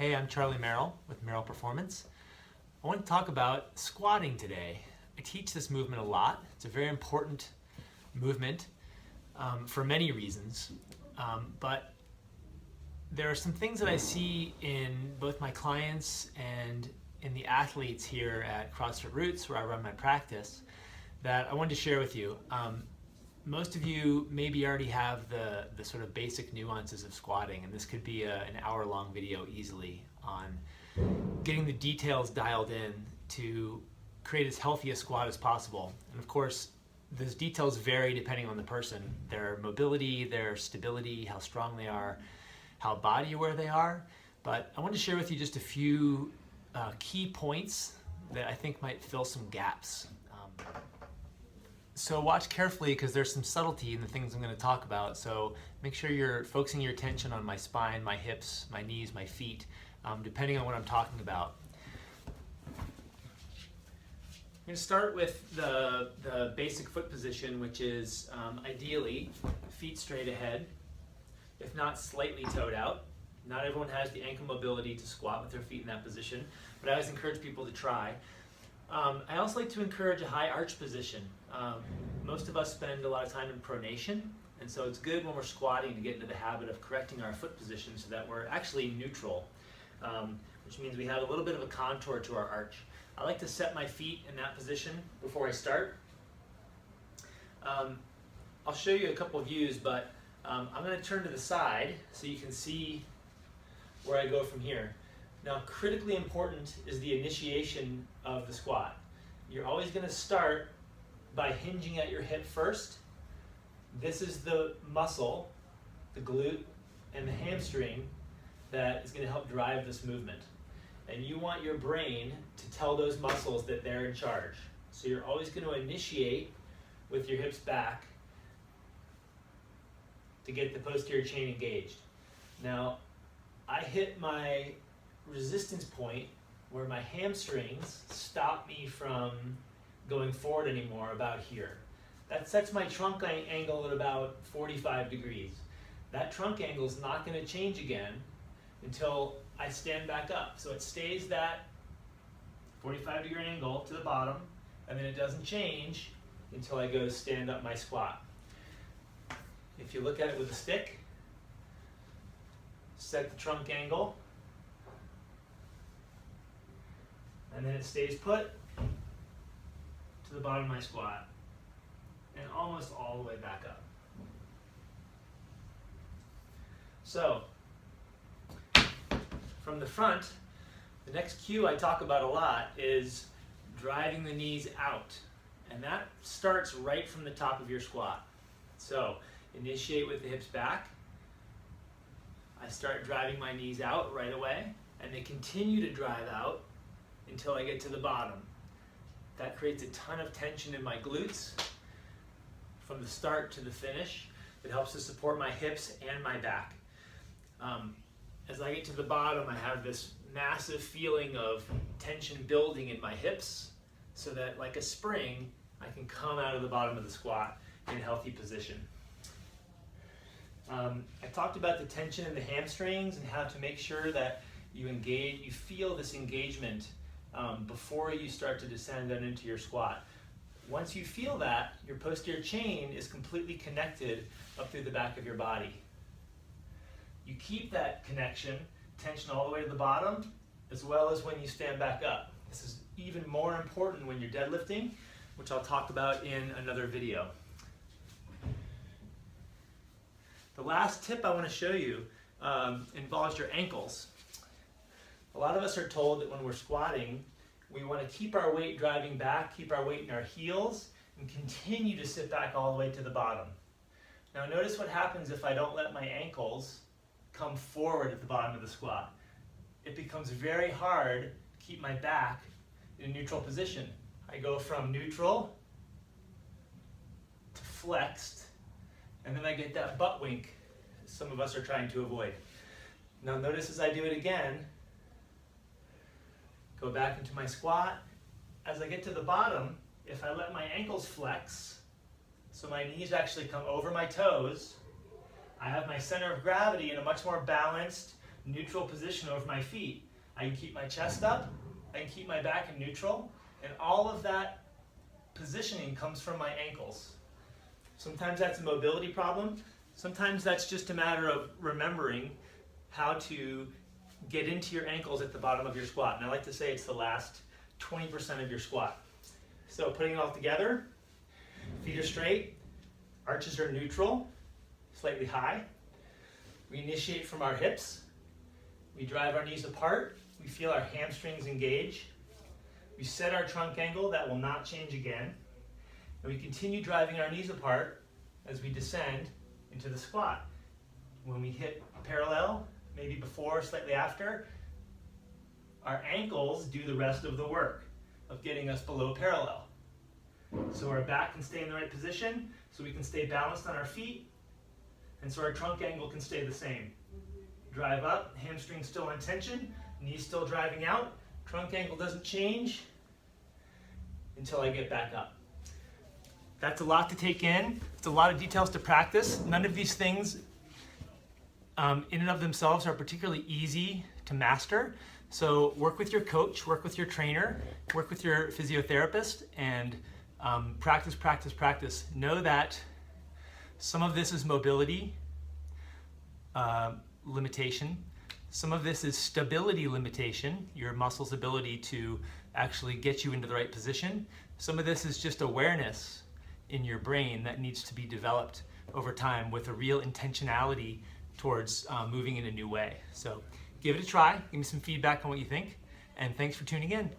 Hey, I'm Charlie Merrill with Merrill Performance. I want to talk about squatting today. I teach this movement a lot. It's a very important movement for many reasons, but there are some things that I see in both my clients and in the athletes here at CrossFit Roots, where I run my practice, that I wanted to share with you. Most of you maybe already have the sort of basic nuances of squatting, and this could be an hour-long video easily on getting the details dialed in to create as healthy a squat as possible. And of course, those details vary depending on the person, their mobility, their stability, how strong they are, how body aware they are. But I want to share with you just a few key points that I think might fill some gaps. So watch carefully because there's some subtlety in the things I'm going to talk about. So make sure you're focusing your attention on my spine, my hips, my knees, my feet, depending on what I'm talking about. I'm going to start with the basic foot position, which is ideally feet straight ahead, if not slightly toed out. Not everyone has the ankle mobility to squat with their feet in that position, but I always encourage people to try. I also like to encourage a high arch position. Most of us spend a lot of time in pronation, and so it's good when we're squatting to get into the habit of correcting our foot position so that we're actually neutral, which means we have a little bit of a contour to our arch. I like to set my feet in that position before I start. I'll show you a couple of views, but I'm going to turn to the side so you can see where I go from here. Now, critically important is the initiation of the squat. You're always going to start by hinging at your hip first. This is the muscle, the glute, and the hamstring that is going to help drive this movement. And you want your brain to tell those muscles that they're in charge. So you're always going to initiate with your hips back to get the posterior chain engaged. Now, I hit my resistance point where my hamstrings stop me from going forward anymore, about here. That sets my trunk angle at about 45 degrees. That trunk angle is not going to change again until I stand back up. So it stays that 45-degree angle to the bottom, and then it doesn't change until I go to stand up my squat. If you look at it with a stick, set the trunk angle, and then it stays put to the bottom of my squat and almost all the way back up. So from the front, the next cue I talk about a lot is driving the knees out, and that starts right from the top of your squat. So initiate with the hips back. I start driving my knees out right away, and they continue to drive out until I get to the bottom. That creates a ton of tension in my glutes from the start to the finish. It helps to support my hips and my back. As I get to the bottom, I have this massive feeling of tension building in my hips so that, like a spring, I can come out of the bottom of the squat in a healthy position. I talked about the tension in the hamstrings and how to make sure that you feel this engagement before you start to descend down into your squat. Once you feel that, your posterior chain is completely connected up through the back of your body. You keep that connection, tension all the way to the bottom, as well as when you stand back up. This is even more important when you're deadlifting, which I'll talk about in another video. The last tip I want to show you involves your ankles. A lot of us are told that when we're squatting, we want to keep our weight driving back, keep our weight in our heels, and continue to sit back all the way to the bottom. Now notice what happens if I don't let my ankles come forward at the bottom of the squat. It becomes very hard to keep my back in a neutral position. I go from neutral to flexed, and then I get that butt wink some of us are trying to avoid. Now notice as I do it again, go back into my squat. As I get to the bottom, if I let my ankles flex, so my knees actually come over my toes, I have my center of gravity in a much more balanced, neutral position over my feet. I can keep my chest up, I can keep my back in neutral, and all of that positioning comes from my ankles. Sometimes that's a mobility problem. Sometimes that's just a matter of remembering how to get into your ankles at the bottom of your squat. And I like to say it's the last 20% of your squat. So putting it all together, feet are straight, arches are neutral, slightly high. We initiate from our hips. We drive our knees apart. We feel our hamstrings engage. We set our trunk angle, that will not change again. And we continue driving our knees apart as we descend into the squat. When we hit parallel, maybe before, slightly after, our ankles do the rest of the work of getting us below parallel. So our back can stay in the right position, so we can stay balanced on our feet, and so our trunk angle can stay the same. Drive up, hamstring still in tension, knees still driving out, trunk angle doesn't change until I get back up. That's a lot to take in. It's a lot of details to practice. None of these things in and of themselves are particularly easy to master. So work with your coach, work with your trainer, work with your physiotherapist, and practice, practice, practice. Know that some of this is mobility limitation. Some of this is stability limitation, your muscle's ability to actually get you into the right position. Some of this is just awareness in your brain that needs to be developed over time with a real intentionality towards moving in a new way. So give it a try, give me some feedback on what you think, and thanks for tuning in.